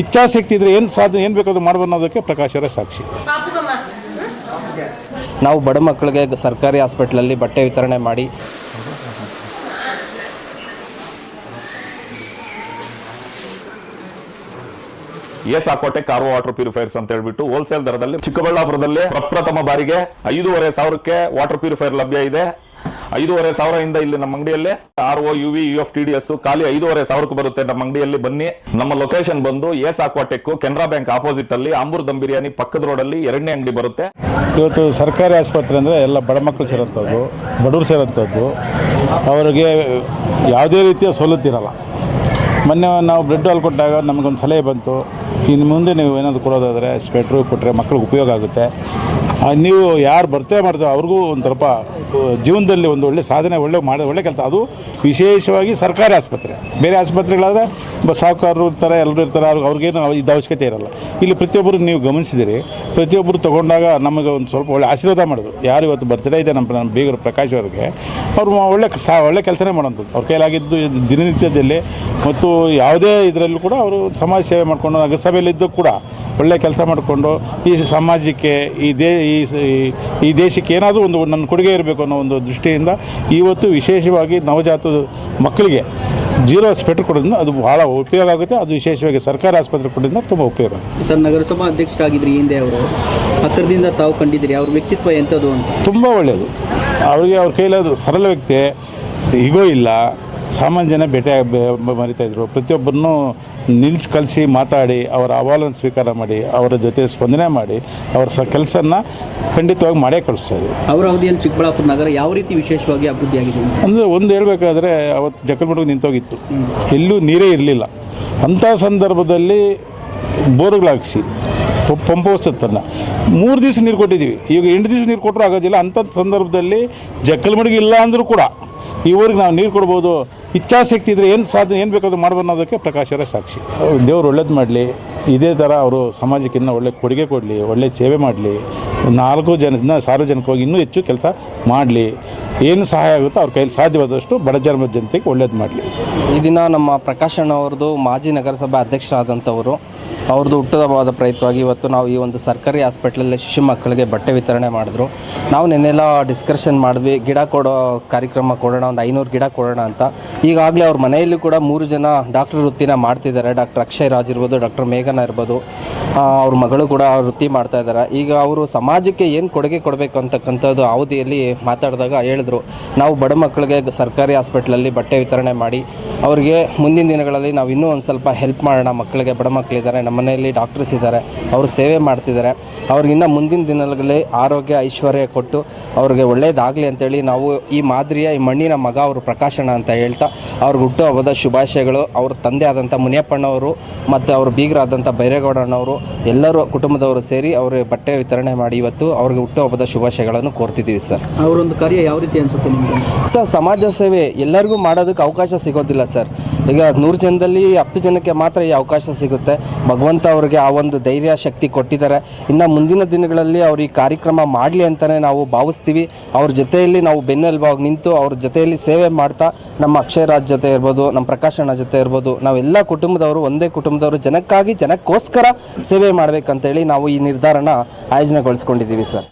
ಇಚ್ಛಾಶಕ್ತಿ ಇದ್ದರೆ ಏನು ಸಾಧನೆ ಏನು ಬೇಕಾದ್ರೂ ಮಾಡ್ಬೋದು ಅನ್ನೋದಕ್ಕೆ ಪ್ರಕಾಶರೇ ಸಾಕ್ಷಿ. ನಾವು ಬಡ ಮಕ್ಕಳಿಗೆ ಸರ್ಕಾರಿ ಹಾಸ್ಪಿಟ್ಲಲ್ಲಿ ಬಟ್ಟೆ ವಿತರಣೆ ಮಾಡಿ S Aquatech RO water purifiers ಅಂತ ಹೇಳ್ಬಿಟ್ಟು ಹೋಲ್ಸೇಲ್ ದರದಲ್ಲಿ ಚಿಕ್ಕಬಳ್ಳಾಪುರದಲ್ಲಿ ಪ್ರಪ್ರಥಮ ಬಾರಿಗೆ 5,500ಕ್ಕೆ ವಾಟರ್ ಪ್ಯೂರಿಫೈರ್ ಲಭ್ಯ ಇದೆ. 5,500 ಇಂದ ಇಲ್ಲಿ ನಮ್ಮ ಅಂಗಡಿಯಲ್ಲಿ ಆರ್ಒ UV UF TDS ಖಾಲಿ 5,500ಕ್ಕೆ ಬರುತ್ತೆ. ನಮ್ಮ ಅಂಗಡಿಯಲ್ಲಿ ಬನ್ನಿ. ನಮ್ಮ ಲೊಕೇಶನ್ ಬಂದು S Aquatech Canara bank opposite ಅಲ್ಲಿ ಆಂಬೂರ್ ದಮ್ ಬಿರಿಯಾನಿ ಪಕ್ಕದ ರೋಡಲ್ಲಿ 2ನೇ ಅಂಗಡಿ ಬರುತ್ತೆ. ಇವತ್ತು ಸರ್ಕಾರಿ ಆಸ್ಪತ್ರೆ ಅಂದರೆ ಎಲ್ಲ ಬಡ ಮಕ್ಕಳು ಸೇರೋಂಥದ್ದು, ಬಡವರು ಸೇರೋಂಥದ್ದು, ಅವರಿಗೆ ಯಾವುದೇ ರೀತಿಯ ಸವಲತ್ತಿರಲ್ಲ. ಮೊನ್ನೆ ನಾವು ಬ್ಲಡ್ ಹಾಲು ಕೊಟ್ಟಾಗ ನಮಗೊಂದು ಸಲಹೆ ಬಂತು, ಇನ್ನು ಮುಂದೆ ನೀವು ಏನಾದರೂ ಕೊಡೋದಾದರೆ ಸ್ವೆಟ್ರು ಕೊಟ್ಟರೆ ಮಕ್ಕಳಿಗೆ ಉಪಯೋಗ ಆಗುತ್ತೆ. ನೀವು ಯಾರು ಬರ್ತಾ ಮಾಡ್ತೇವೆ ಅವ್ರಿಗೂ ಒಂದು ಸ್ವಲ್ಪ ಜೀವನದಲ್ಲಿ ಒಂದು ಒಳ್ಳೆ ಸಾಧನೆ ಒಳ್ಳೆ ಕೆಲಸ. ಅದು ವಿಶೇಷವಾಗಿ ಸರ್ಕಾರಿ ಆಸ್ಪತ್ರೆ. ಬೇರೆ ಆಸ್ಪತ್ರೆಗಳಾದರೆ ಸಾಹುಕಾರರು ಇರ್ತಾರೆ, ಎಲ್ಲರೂ ಇರ್ತಾರೆ, ಅವ್ರಿಗೇನು ಇದು ಅವಶ್ಯಕತೆ ಇರೋಲ್ಲ. ಇಲ್ಲಿ ಪ್ರತಿಯೊಬ್ಬರು ನೀವು ಗಮನಿಸಿದಿರಿ, ಪ್ರತಿಯೊಬ್ಬರು ತೊಗೊಂಡಾಗ ನಮಗೆ ಒಂದು ಸ್ವಲ್ಪ ಒಳ್ಳೆ ಆಶೀರ್ವಾದ ಮಾಡೋದು. ಯಾರು ಇವತ್ತು ಬರ್ತ್ಡೇ ಇದೆ ನಮ್ಮ ಬೀಗರು ಪ್ರಕಾಶ್ ಅವ್ರಿಗೆ, ಅವರು ಒಳ್ಳೆ ಕೆಲಸನೇ ಮಾಡೋಂಥದ್ದು. ಅವ್ರ ಕೈಲಾಗಿದ್ದು ದಿನನಿತ್ಯದಲ್ಲಿ ಮತ್ತು ಯಾವುದೇ ಇದರಲ್ಲೂ ಕೂಡ ಅವರು ಸಮಾಜ ಸೇವೆ ಮಾಡಿಕೊಂಡು ನಗರಸಭೆಯಲ್ಲಿದ್ದು ಕೂಡ ಒಳ್ಳೆ ಕೆಲಸ ಮಾಡಿಕೊಂಡು ಈ ಸಮಾಜಕ್ಕೆ ಈ ದೇಶಕ್ಕೆ ಏನಾದರೂ ಒಂದು ನನ್ನ ಕೊಡುಗೆ ಇರಬೇಕು ಅನ್ನೋ ಒಂದು ದೃಷ್ಟಿಯಿಂದ ಇವತ್ತು ವಿಶೇಷವಾಗಿ ನವಜಾತ ಮಕ್ಕಳಿಗೆ 0 ಸ್ವೆಟರ್ ಕೊಡೋದ್ರಿಂದ ಅದು ಭಾಳ ಉಪಯೋಗ ಆಗುತ್ತೆ. ಅದು ವಿಶೇಷವಾಗಿ ಸರ್ಕಾರಿ ಆಸ್ಪತ್ರೆ ಕೊಡೋದ್ರಿಂದ ತುಂಬ ಉಪಯೋಗ ಆಗುತ್ತೆ. ಸರ್, ನಗರಸಭಾ ಅಧ್ಯಕ್ಷರಾಗಿದ್ರಿ ಹಿಂದೆ, ಅವರು ಹತ್ತಿರದಿಂದ ತಾವು ಕಂಡಿದ್ದೀರಿ, ಅವ್ರ ವ್ಯಕ್ತಿತ್ವ ಎಂಥದ್ದು ಅಂತ? ತುಂಬ ಒಳ್ಳೆಯದು. ಅವರಿಗೆ ಅವ್ರ ಕೈಲಾದ ಸರಳ ವ್ಯಕ್ತಿ, ಈಗೋ ಇಲ್ಲ, ಸಾಮಾನ್ಯ ಜನ ಭೇಟಿ ಮರಿತಾಯಿದ್ರು. ಪ್ರತಿಯೊಬ್ಬರನ್ನು ಕಲಿಸಿ ಮಾತಾಡಿ ಅವರ ಅಹವಾಲನ್ನು ಸ್ವೀಕಾರ ಮಾಡಿ ಅವರ ಜೊತೆ ಸ್ಪಂದನೆ ಮಾಡಿ ಅವರ ಕೆಲಸನ ಖಂಡಿತವಾಗಿ ಮಾಡೇ ಕಳಿಸ್ತಾಯಿದ್ರು. ಅವರ ಅವಧಿಯಲ್ಲಿ ಚಿಕ್ಕಬಳ್ಳಾಪುರ ನಗರ ಯಾವ ರೀತಿ ವಿಶೇಷವಾಗಿ ಅಭಿವೃದ್ಧಿಯಾಗಿದೆ ಅಂದರೆ ಒಂದು ಹೇಳಬೇಕಾದ್ರೆ ಅವತ್ತು ಜಕ್ಕಲಮಡುಗು ನಿಂತೋಗಿತ್ತು, ಎಲ್ಲೂ ನೀರೇ ಇರಲಿಲ್ಲ. ಅಂಥ ಸಂದರ್ಭದಲ್ಲಿ ಬೋರ್ಗಳಾಗಿಸಿ ಪಂಪ್ ಹೌಸನ್ನು 3 ದಿವಸ ನೀರು ಕೊಟ್ಟಿದ್ದೀವಿ. ಈಗ 8 ದಿವಸ ನೀರು ಕೊಟ್ಟರು ಆಗೋದಿಲ್ಲ. ಅಂಥ ಸಂದರ್ಭದಲ್ಲಿ ಜಕ್ಕಲಮಡುಗು ಇಲ್ಲ ಅಂದರೂ ಕೂಡ ಈ ಊರಿಗೆ ನಾವು ನೀರು ಕೊಡ್ಬೋದು. ಇಚ್ಛಾಶಕ್ತಿ ಇದ್ದರೆ ಏನು ಸಾಧನೆ ಏನು ಬೇಕಾದ್ರೂ ಮಾಡ್ಬೋದು ಅನ್ನೋದಕ್ಕೆ ಪ್ರಕಾಶರೇ ಸಾಕ್ಷಿ. ದೇವ್ರು ಒಳ್ಳೇದು ಮಾಡಲಿ, ಇದೇ ಥರ ಅವರು ಸಮಾಜಕ್ಕೆ ಇನ್ನೂ ಒಳ್ಳೆ ಕೊಡುಗೆ ಕೊಡಲಿ, ಒಳ್ಳೆ ಸೇವೆ ಮಾಡಲಿ, 4 ಜನ ಸಾರ್ವಜನಿಕವಾಗಿ ಇನ್ನೂ ಹೆಚ್ಚು ಕೆಲಸ ಮಾಡಲಿ. ಏನು ಸಹಾಯ ಆಗುತ್ತೋ ಅವ್ರ ಕೈಲಿ ಸಾಧ್ಯವಾದಷ್ಟು ಬಡ ಜನತೆಗೆ ಒಳ್ಳೇದು ಮಾಡಲಿ. ಈ ದಿನ ನಮ್ಮ ಪ್ರಕಾಶ್ ಅಣ್ಣವ್ರದ್ದು ಮಾಜಿ ನಗರಸಭಾ ಅಧ್ಯಕ್ಷರಾದಂಥವರು, ಅವ್ರದ್ದು ಹುಟ್ಟುಹಬ್ಬದ ಪ್ರಯುಕ್ತವಾಗಿ ಇವತ್ತು ನಾವು ಈ ಒಂದು ಸರ್ಕಾರಿ ಹಾಸ್ಪಿಟ್ಲಲ್ಲಿ ಶಿಶು ಮಕ್ಕಳಿಗೆ ಬಟ್ಟೆ ವಿತರಣೆ ಮಾಡಿದ್ರು. ನಾವು ನೆನ್ನೆಲ್ಲ ಡಿಸ್ಕಷನ್ ಮಾಡಿದ್ವಿ, ಗಿಡ ಕೊಡೋ ಕಾರ್ಯಕ್ರಮ ಕೊಡೋಣ, ಒಂದು 500 ಗಿಡ ಕೊಡೋಣ ಅಂತ. ಈಗಾಗಲೇ ಅವ್ರ ಮನೆಯಲ್ಲೂ ಕೂಡ 3 ಜನ ಡಾಕ್ಟರ್ ವೃತ್ತಿನ ಮಾಡ್ತಿದ್ದಾರೆ. ಡಾಕ್ಟರ್ ಅಕ್ಷಯ್ ರಾಜ್ ಇರ್ಬೋದು, ಡಾಕ್ಟರ್ ಮೇಘನಾ ಇರ್ಬೋದು, ಅವ್ರ ಮಗಳು ಕೂಡ ವೃತ್ತಿ ಮಾಡ್ತಾ ಇದ್ದಾರೆ. ಈಗ ಅವರು ಸಮಾಜಕ್ಕೆ ಏನು ಕೊಡುಗೆ ಕೊಡಬೇಕು ಅಂತಕ್ಕಂಥದ್ದು ಅವಧಿಯಲ್ಲಿ ಮಾತಾಡಿದಾಗ ಹೇಳಿದ್ರು, ನಾವು ಬಡ ಮಕ್ಕಳಿಗೆ ಸರ್ಕಾರಿ ಹಾಸ್ಪಿಟ್ಲಲ್ಲಿ ಬಟ್ಟೆ ವಿತರಣೆ ಮಾಡಿ ಅವರಿಗೆ ಮುಂದಿನ ದಿನಗಳಲ್ಲಿ ನಾವು ಇನ್ನೂ ಒಂದು ಸ್ವಲ್ಪ ಹೆಲ್ಪ್ ಮಾಡೋಣ. ಮಕ್ಕಳಿಗೆ, ಬಡ ಮಕ್ಕಳಿದ್ದಾರೆ, ನಮ್ಮ ಮನೆಯಲ್ಲಿ ಡಾಕ್ಟರ್ಸ್ ಇದ್ದಾರೆ, ಅವರು ಸೇವೆ ಮಾಡ್ತಿದ್ದಾರೆ. ಅವ್ರಿಗಿನ್ನ ಮುಂದಿನ ದಿನಗಳಲ್ಲಿ ಆರೋಗ್ಯ ಐಶ್ವರ್ಯ ಕೊಟ್ಟು ಅವ್ರಿಗೆ ಒಳ್ಳೆಯದಾಗಲಿ ಅಂತೇಳಿ ನಾವು ಈ ಮಾದರಿಯ ಈ ಮಣ್ಣಿನ ಮಗ ಅವರು ಪ್ರಕಾಶಣ್ಣ ಅಂತ ಹೇಳ್ತಾ ಅವ್ರಿಗೆ ಹುಟ್ಟುಹಬ್ಬದ ಶುಭಾಶಯಗಳು. ಅವ್ರ ತಂದೆ ಆದಂಥ ಮುನಿಯಪ್ಪಣ್ಣವರು ಮತ್ತು ಅವ್ರ ಬೀಗರಾದಂಥ ಬೈರೇಗೌಡಣ್ಣವರು ಎಲ್ಲರೂ ಕುಟುಂಬದವರು ಸೇರಿ ಅವ್ರಿಗೆ ಬಟ್ಟೆ ವಿತರಣೆ ಮಾಡಿ ಇವತ್ತು ಅವ್ರಿಗೆ ಹುಟ್ಟುಹಬ್ಬದ ಶುಭಾಶಯಗಳನ್ನು ಕೋರ್ತಿದ್ದೀವಿ ಸರ್. ಅವರೊಂದು ಕಾರ್ಯ ಯಾವ ರೀತಿ ಅನಿಸುತ್ತೆ ನಿಮಗೆ ಸರ್? ಸಮಾಜ ಸೇವೆ ಎಲ್ಲರಿಗೂ ಮಾಡೋದಕ್ಕೆ ಅವಕಾಶ ಸಿಗೋದಿಲ್ಲ ಸರ್. ಈಗ 100 ಜನದಲ್ಲಿ 10 ಜನಕ್ಕೆ ಮಾತ್ರ ಈ ಅವಕಾಶ ಸಿಗುತ್ತೆ. ಭಗವಂತ ಅವ್ರಿಗೆ ಆ ಒಂದು ಧೈರ್ಯ ಶಕ್ತಿ ಕೊಟ್ಟಿದ್ದಾರೆ. ಇನ್ನು ಮುಂದಿನ ದಿನಗಳಲ್ಲಿ ಅವ್ರು ಈ ಕಾರ್ಯಕ್ರಮ ಮಾಡಲಿ ಅಂತಲೇ ನಾವು ಭಾವಿಸ್ತೀವಿ. ಅವ್ರ ಜೊತೆಯಲ್ಲಿ ನಾವು ಬೆನ್ನೆಲುಬಾಗಿ ನಿಂತು ಅವ್ರ ಜೊತೆಯಲ್ಲಿ ಸೇವೆ ಮಾಡ್ತಾ ನಮ್ಮ ಅಕ್ಷಯ್ ರಾಜ್ ಜೊತೆ ಇರ್ಬೋದು, ನಮ್ಮ ಪ್ರಕಾಶ್ ಅಣ್ಣ ಜೊತೆ ಇರ್ಬೋದು, ನಾವೆಲ್ಲ ಕುಟುಂಬದವರು ಒಂದೇ ಕುಟುಂಬದವರು ಜನಕ್ಕೋಸ್ಕರ ಸೇವೆ ಮಾಡಬೇಕಂತೇಳಿ ನಾವು ಈ ನಿರ್ಧಾರನ ಆಯೋಜನೆಗೊಳಿಸ್ಕೊಂಡಿದ್ದೀವಿ ಸರ್.